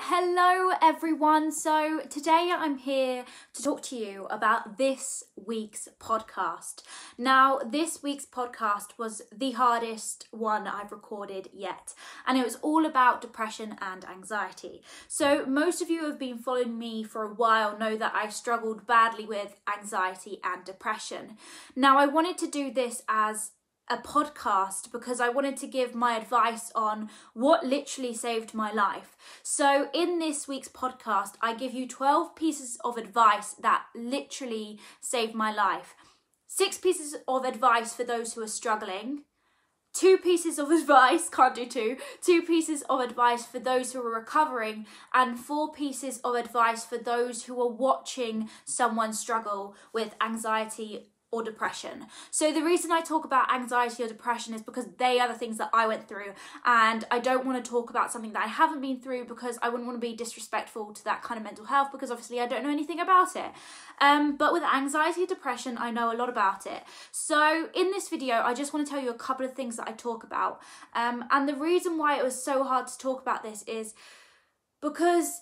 Hello everyone. So today I'm here to talk to you about this week's podcast. Now, this week's podcast was the hardest one I've recorded yet, and it was all about depression and anxiety. So most of you who have been following me for a while know that I've struggled badly with anxiety and depression. Now, I wanted to do this as a podcast because I wanted to give my advice on what literally saved my life. So in this week's podcast, I give you 12 pieces of advice that literally saved my life. 6 pieces of advice for those who are struggling. 2 pieces of advice, can't do 2. 2 pieces of advice for those who are recovering, and 4 pieces of advice for those who are watching someone struggle with anxiety or depression. So the reason I talk about anxiety or depression is because they are the things that I went through, and I don't want to talk about something that I haven't been through because I wouldn't want to be disrespectful to that kind of mental health, because obviously I don't know anything about it. But with anxiety and depression, I know a lot about it. So in this video, I just want to tell you a couple of things that I talk about. And the reason why it was so hard to talk about this is because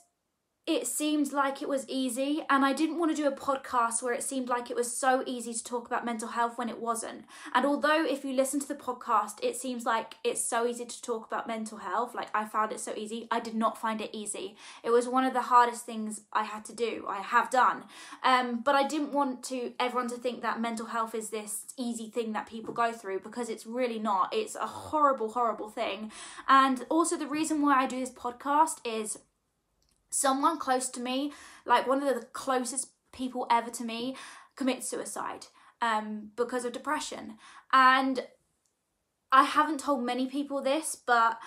it seemed like it was easy, and I didn't want to do a podcast where it seemed like it was so easy to talk about mental health when it wasn't. And although if you listen to the podcast, it seems like it's so easy to talk about mental health, like I found it so easy, I did not find it easy. It was one of the hardest things I had to do, I have done. But I didn't want everyone to think that mental health is this easy thing that people go through, because it's really not. It's a horrible, horrible thing. And also the reason why I do this podcast is someone close to me, like one of the closest people ever to me, committed suicide because of depression. And I haven't told many people this, but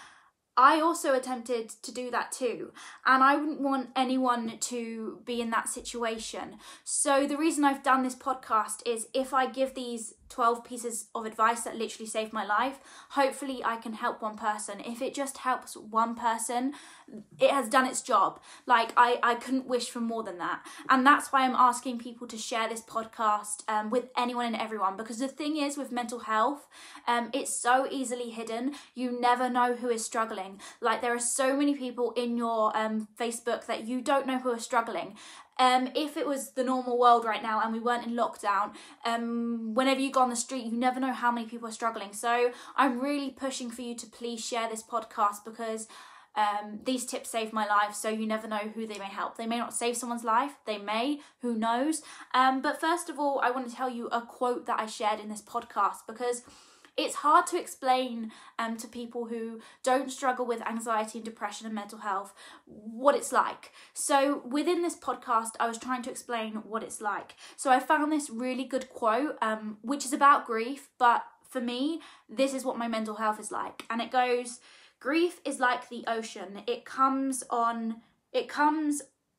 I also attempted to do that too, and I wouldn't want anyone to be in that situation. So the reason I've done this podcast is if I give these 12 pieces of advice that literally saved my life, hopefully I can help one person. If it just helps one person, it has done its job. Like I couldn't wish for more than that. And that's why I'm asking people to share this podcast with anyone and everyone, because the thing is with mental health, it's so easily hidden. You never know who is struggling. Like there are so many people in your Facebook that you don't know who are struggling. If it was the normal world right now and we weren't in lockdown, whenever you go on the street, you never know how many people are struggling. So I'm really pushing for you to please share this podcast, because these tips saved my life, so you never know who they may help. They may not save someone's life, they may, who knows. But first of all, I want to tell you a quote that I shared in this podcast, because it's hard to explain to people who don't struggle with anxiety and depression and mental health what it's like. So within this podcast, I was trying to explain what it's like. So I found this really good quote, which is about grief, but for me, this is what my mental health is like. And it goes, "Grief is like the ocean. It comes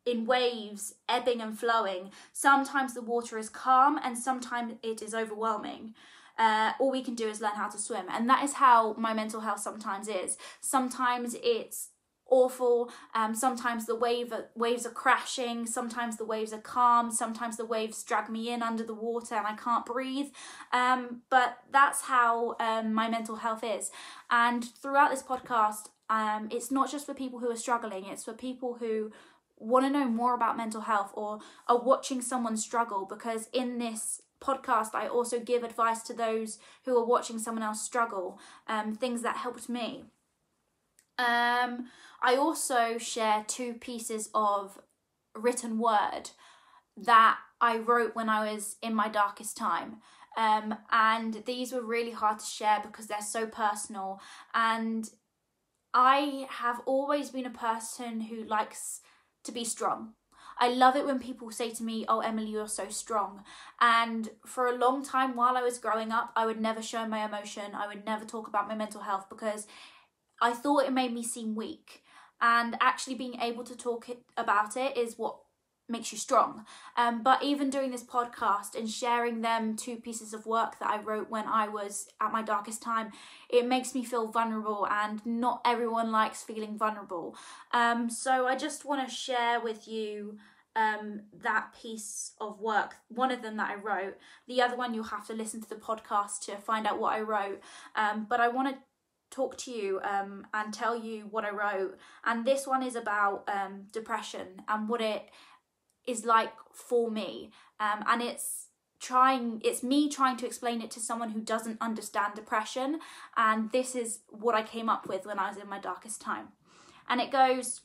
in waves, ebbing and flowing. Sometimes the water is calm and sometimes it is overwhelming. All we can do is learn how to swim." And that is how my mental health sometimes is. Sometimes it's awful. Sometimes the waves are crashing. Sometimes the waves are calm. Sometimes the waves drag me in under the water and I can't breathe. But that's how my mental health is. And throughout this podcast, it's not just for people who are struggling. It's for people who want to know more about mental health or are watching someone struggle, because in this podcast I also give advice to those who are watching someone else struggle, things that helped me. I also share 2 pieces of written word that I wrote when I was in my darkest time, and these were really hard to share because they're so personal. And I have always been a person who likes to be strong. I love it when people say to me, "Oh, Emily, you're so strong." And for a long time while I was growing up, I would never show my emotion. I would never talk about my mental health because I thought it made me seem weak. And actually being able to talk about it is what makes you strong. But even doing this podcast and sharing them 2 pieces of work that I wrote when I was at my darkest time, it makes me feel vulnerable, and not everyone likes feeling vulnerable. So I just want to share with you that piece of work, one of them that I wrote. The other one you'll have to listen to the podcast to find out what I wrote. But I want to talk to you and tell you what I wrote. And this one is about depression and what it is like for me. And it's me trying to explain it to someone who doesn't understand depression. And this is what I came up with when I was in my darkest time. And it goes,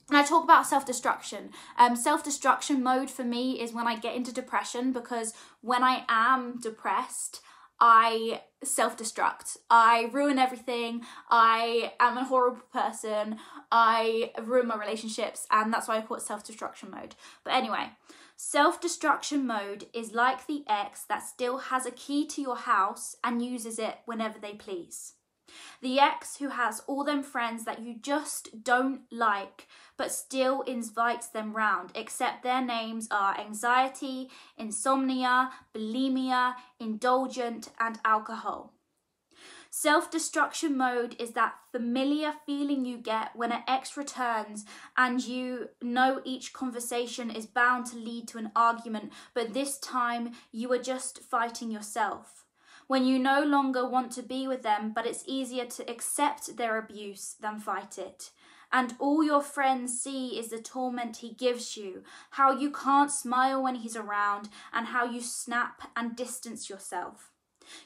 and I talk about self-destruction. Self-destruction mode for me is when I get into depression, because when I am depressed, I self-destruct. I ruin everything. I am a horrible person. I ruin my relationships, and that's why I call it self-destruction mode. But anyway, self-destruction mode is like the ex that still has a key to your house and uses it whenever they please. The ex who has all them friends that you just don't like, but still invites them round, except their names are anxiety, insomnia, bulimia, indulgent, and alcohol. Self-destruction mode is that familiar feeling you get when an ex returns and you know each conversation is bound to lead to an argument, but this time you are just fighting yourself. When you no longer want to be with them, but it's easier to accept their abuse than fight it. And all your friends see is the torment he gives you, how you can't smile when he's around, and how you snap and distance yourself.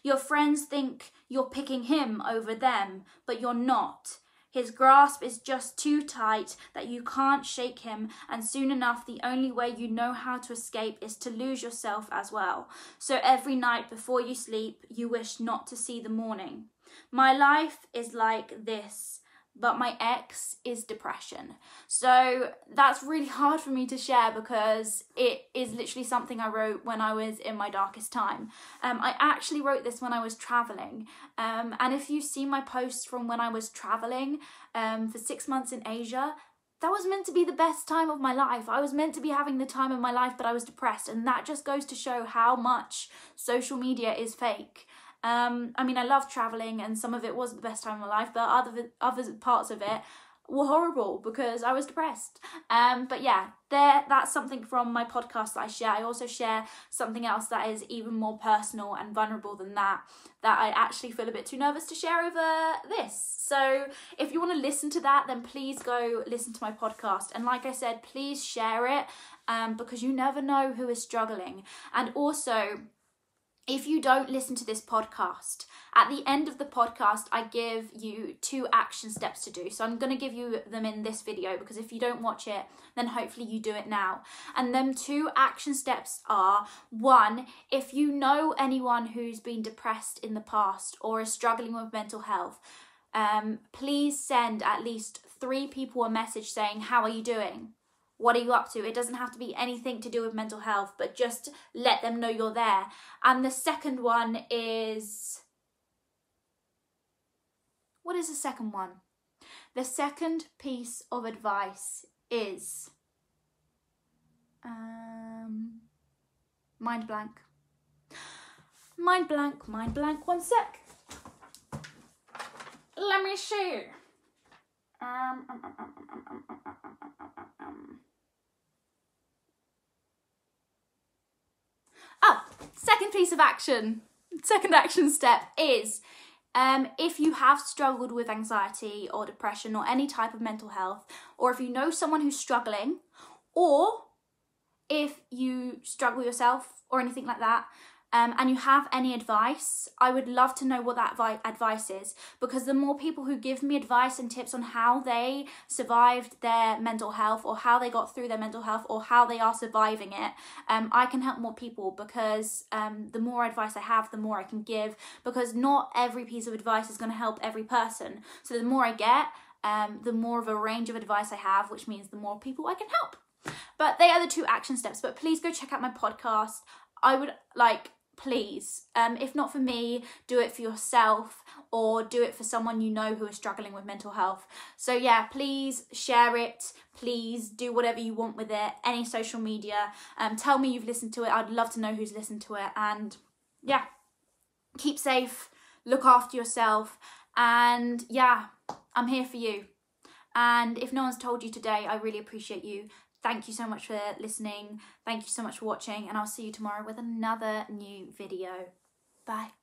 Your friends think you're picking him over them, but you're not. His grasp is just too tight that you can't shake him, and soon enough the only way you know how to escape is to lose yourself as well. So every night before you sleep, you wish not to see the morning. My life is like this, but my ex is depression. So that's really hard for me to share because it is literally something I wrote when I was in my darkest time. I actually wrote this when I was traveling. And if you see my posts from when I was traveling for 6 months in Asia, that was meant to be the best time of my life. I was meant to be having the time of my life, but I was depressed. And that just goes to show how much social media is fake. I mean, I love traveling and some of it was the best time of my life, but other parts of it were horrible because I was depressed. But yeah, that's something from my podcast that I share. I also share something else that is even more personal and vulnerable than that I actually feel a bit too nervous to share over this. So if you want to listen to that, then please go listen to my podcast. And like I said, please share it because you never know who is struggling. And also, if you don't listen to this podcast, at the end of the podcast, I give you 2 action steps to do. So I'm going to give you them in this video because if you don't watch it, then hopefully you do it now. And them 2 action steps are, 1, if you know anyone who's been depressed in the past or is struggling with mental health, please send at least 3 people a message saying, how are you doing? What are you up to? It doesn't have to be anything to do with mental health, but just let them know you're there. And the second one is... What is the second one? The second piece of advice is... Mind blank. Mind blank, 1 sec. Let me see. Second piece of action, second action step is if you have struggled with anxiety or depression or any type of mental health, or if you know someone who's struggling, or if you struggle yourself or anything like that, and you have any advice, I would love to know what that advice is, because the more people who give me advice and tips on how they survived their mental health or how they got through their mental health or how they are surviving it, I can help more people, because the more advice I have, the more I can give, because not every piece of advice is going to help every person. So the more I get, the more of a range of advice I have, which means the more people I can help. But they are the 2 action steps. But please go check out my podcast. I would please, if not for me, do it for yourself or do it for someone you know who is struggling with mental health. So yeah, please share it. Please do whatever you want with it. Any social media. Tell me you've listened to it. I'd love to know who's listened to it. And yeah, keep safe. Look after yourself. And yeah, I'm here for you. And if no one's told you today, I really appreciate you. Thank you so much for listening. Thank you so much for watching, and I'll see you tomorrow with another new video. Bye.